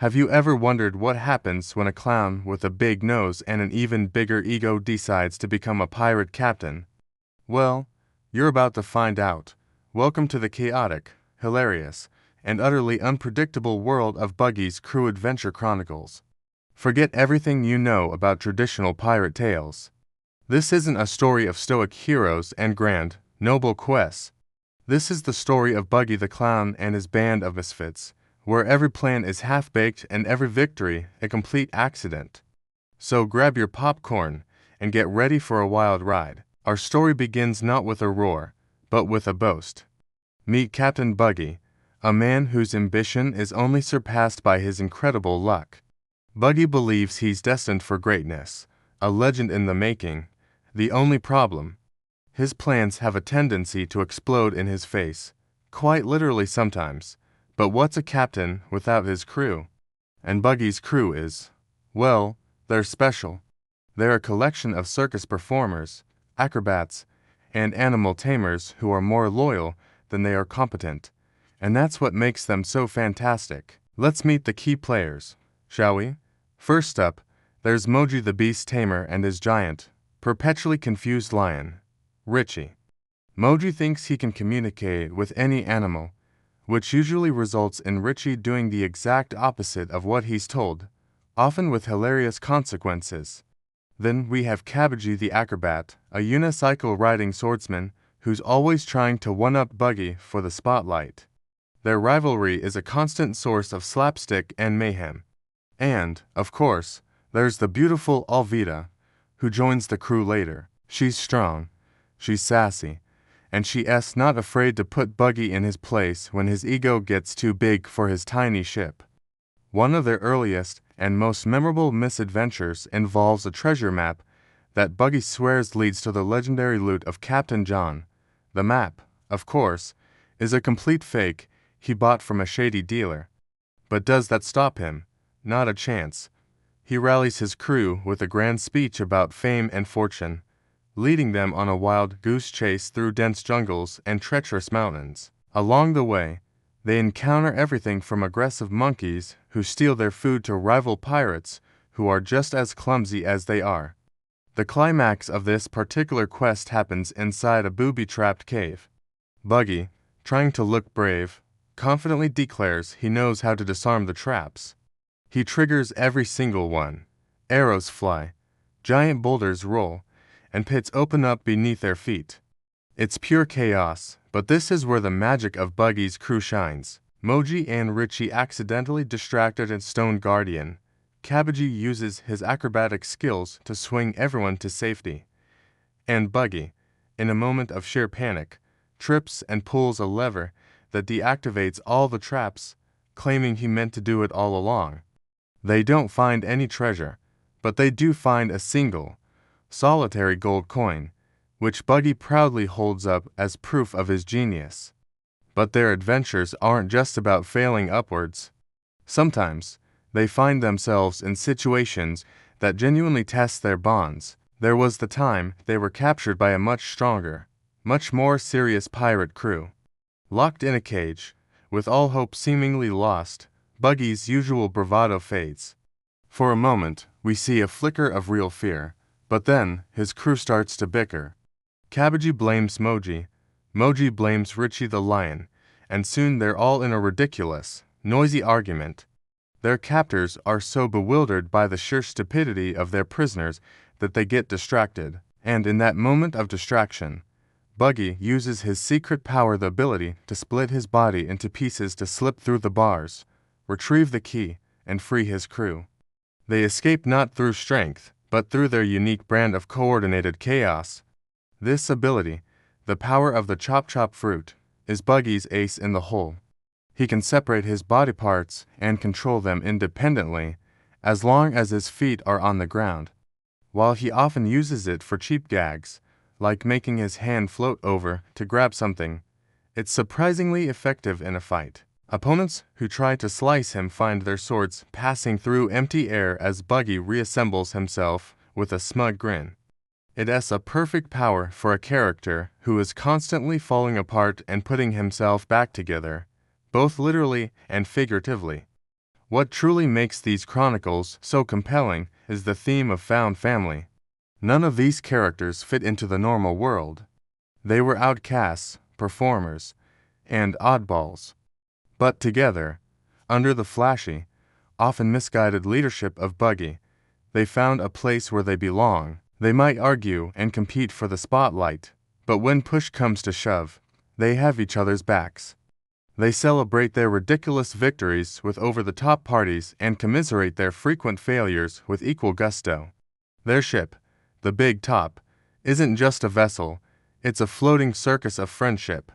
Have you ever wondered what happens when a clown with a big nose and an even bigger ego decides to become a pirate captain? Well, you're about to find out. Welcome to the chaotic, hilarious, and utterly unpredictable world of Buggy's Crew Adventure Chronicles. Forget everything you know about traditional pirate tales. This isn't a story of stoic heroes and grand, noble quests. This is the story of Buggy the Clown and his band of misfits, where every plan is half-baked and every victory a complete accident. So grab your popcorn and get ready for a wild ride. Our story begins not with a roar, but with a boast. Meet Captain Buggy, a man whose ambition is only surpassed by his incredible luck. Buggy believes he's destined for greatness, a legend in the making. The only problem: his plans have a tendency to explode in his face, quite literally sometimes. But what's a captain without his crew? And Buggy's crew is, well, they're special. They're a collection of circus performers, acrobats, and animal tamers who are more loyal than they are competent. And that's what makes them so fantastic. Let's meet the key players, shall we? First up, there's Moji the Beast Tamer and his giant, perpetually confused lion, Richie. Moji thinks he can communicate with any animal, which usually results in Richie doing the exact opposite of what he's told, often with hilarious consequences. Then we have Cabbagey the acrobat, a unicycle-riding swordsman who's always trying to one-up Buggy for the spotlight. Their rivalry is a constant source of slapstick and mayhem. And, of course, there's the beautiful Alvida, who joins the crew later. She's strong, she's sassy, and she's not afraid to put Buggy in his place when his ego gets too big for his tiny ship. One of their earliest and most memorable misadventures involves a treasure map that Buggy swears leads to the legendary loot of Captain John. The map, of course, is a complete fake he bought from a shady dealer. But does that stop him? Not a chance. He rallies his crew with a grand speech about fame and fortune, leading them on a wild goose chase through dense jungles and treacherous mountains. Along the way, they encounter everything from aggressive monkeys who steal their food to rival pirates who are just as clumsy as they are. The climax of this particular quest happens inside a booby-trapped cave. Buggy, trying to look brave, confidently declares he knows how to disarm the traps. He triggers every single one. Arrows fly, giant boulders roll, and pits open up beneath their feet. It's pure chaos, but this is where the magic of Buggy's crew shines. Moji and Richie accidentally distracted a stone guardian. Cabbagey uses his acrobatic skills to swing everyone to safety. And Buggy, in a moment of sheer panic, trips and pulls a lever that deactivates all the traps, claiming he meant to do it all along. They don't find any treasure, but they do find a single, solitary gold coin, which Buggy proudly holds up as proof of his genius. But their adventures aren't just about failing upwards. Sometimes, they find themselves in situations that genuinely test their bonds. There was the time they were captured by a much stronger, much more serious pirate crew. Locked in a cage, with all hope seemingly lost, Buggy's usual bravado fades. For a moment, we see a flicker of real fear, but then his crew starts to bicker. Cabbagey blames Moji, Moji blames Richie the lion, and soon they're all in a ridiculous, noisy argument. Their captors are so bewildered by the sheer stupidity of their prisoners that they get distracted, and in that moment of distraction, Buggy uses his secret power, the ability to split his body into pieces to slip through the bars, retrieve the key, and free his crew. They escape not through strength, but through their unique brand of coordinated chaos. This ability, the power of the chop-chop fruit, is Buggy's ace in the hole. He can separate his body parts and control them independently, as long as his feet are on the ground. While he often uses it for cheap gags, like making his hand float over to grab something, it's surprisingly effective in a fight. Opponents who try to slice him find their swords passing through empty air as Buggy reassembles himself with a smug grin. It's a perfect power for a character who is constantly falling apart and putting himself back together, both literally and figuratively. What truly makes these chronicles so compelling is the theme of found family. None of these characters fit into the normal world. They were outcasts, performers, and oddballs. But together, under the flashy, often misguided leadership of Buggy, they found a place where they belong. They might argue and compete for the spotlight, but when push comes to shove, they have each other's backs. They celebrate their ridiculous victories with over-the-top parties and commiserate their frequent failures with equal gusto. Their ship, the Big Top, isn't just a vessel, it's a floating circus of friendship.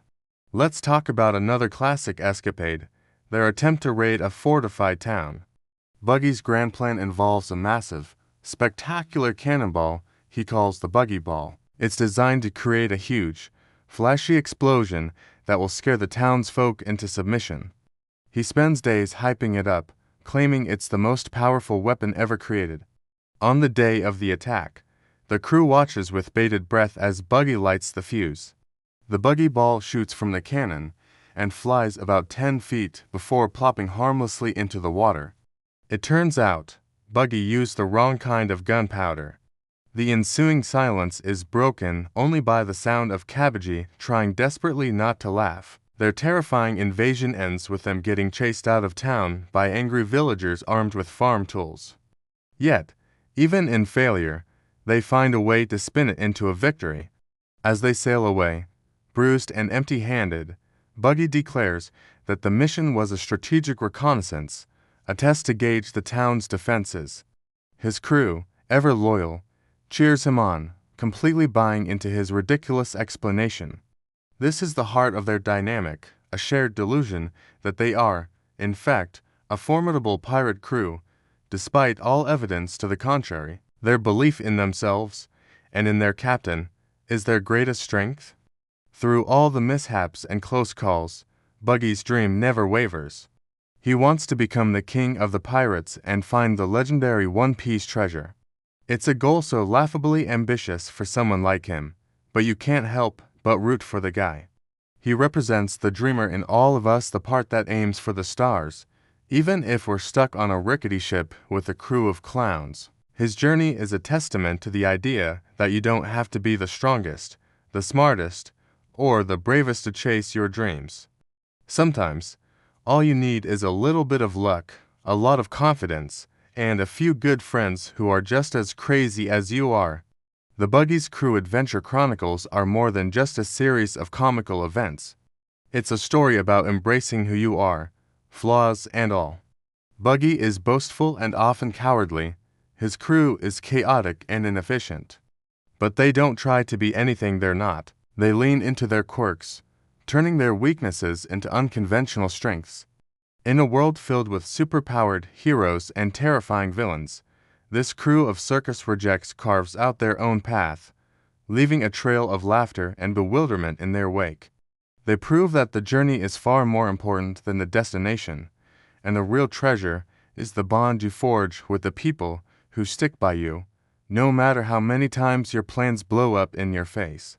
Let's talk about another classic escapade, their attempt to raid a fortified town. Buggy's grand plan involves a massive, spectacular cannonball he calls the Buggy Ball. It's designed to create a huge, flashy explosion that will scare the townsfolk into submission. He spends days hyping it up, claiming it's the most powerful weapon ever created. On the day of the attack, the crew watches with bated breath as Buggy lights the fuse. The Buggy Ball shoots from the cannon and flies about 10 feet before plopping harmlessly into the water. It turns out, Buggy used the wrong kind of gunpowder. The ensuing silence is broken only by the sound of Cabbagey trying desperately not to laugh. Their terrifying invasion ends with them getting chased out of town by angry villagers armed with farm tools. Yet, even in failure, they find a way to spin it into a victory. As they sail away, bruised and empty-handed, Buggy declares that the mission was a strategic reconnaissance, a test to gauge the town's defenses. His crew, ever loyal, cheers him on, completely buying into his ridiculous explanation. This is the heart of their dynamic, a shared delusion that they are, in fact, a formidable pirate crew, despite all evidence to the contrary. Their belief in themselves, and in their captain, is their greatest strength. Through all the mishaps and close calls, Buggy's dream never wavers. He wants to become the king of the pirates and find the legendary One Piece treasure. It's a goal so laughably ambitious for someone like him, but you can't help but root for the guy. He represents the dreamer in all of us, the part that aims for the stars, even if we're stuck on a rickety ship with a crew of clowns. His journey is a testament to the idea that you don't have to be the strongest, the smartest, or the bravest to chase your dreams. Sometimes, all you need is a little bit of luck, a lot of confidence, and a few good friends who are just as crazy as you are. The Buggy's Crew Adventure Chronicles are more than just a series of comical events. It's a story about embracing who you are, flaws and all. Buggy is boastful and often cowardly. His crew is chaotic and inefficient. But they don't try to be anything they're not. They lean into their quirks, turning their weaknesses into unconventional strengths. In a world filled with superpowered heroes and terrifying villains, this crew of circus rejects carves out their own path, leaving a trail of laughter and bewilderment in their wake. They prove that the journey is far more important than the destination, and the real treasure is the bond you forge with the people who stick by you, no matter how many times your plans blow up in your face.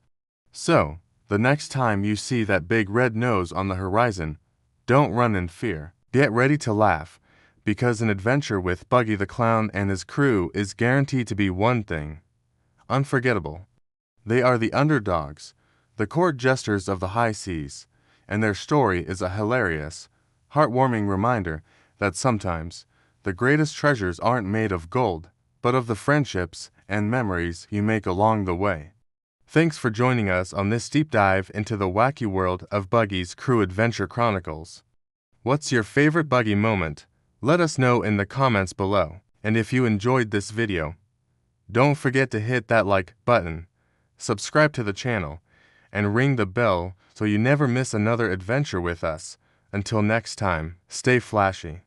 So, the next time you see that big red nose on the horizon, don't run in fear. Get ready to laugh, because an adventure with Buggy the Clown and his crew is guaranteed to be one thing: unforgettable. They are the underdogs, the court jesters of the high seas, and their story is a hilarious, heartwarming reminder that sometimes the greatest treasures aren't made of gold, but of the friendships and memories you make along the way. Thanks for joining us on this deep dive into the wacky world of Buggy's Crew Adventure Chronicles. What's your favorite Buggy moment? Let us know in the comments below. And if you enjoyed this video, don't forget to hit that like button, subscribe to the channel, and ring the bell so you never miss another adventure with us. Until next time, stay flashy.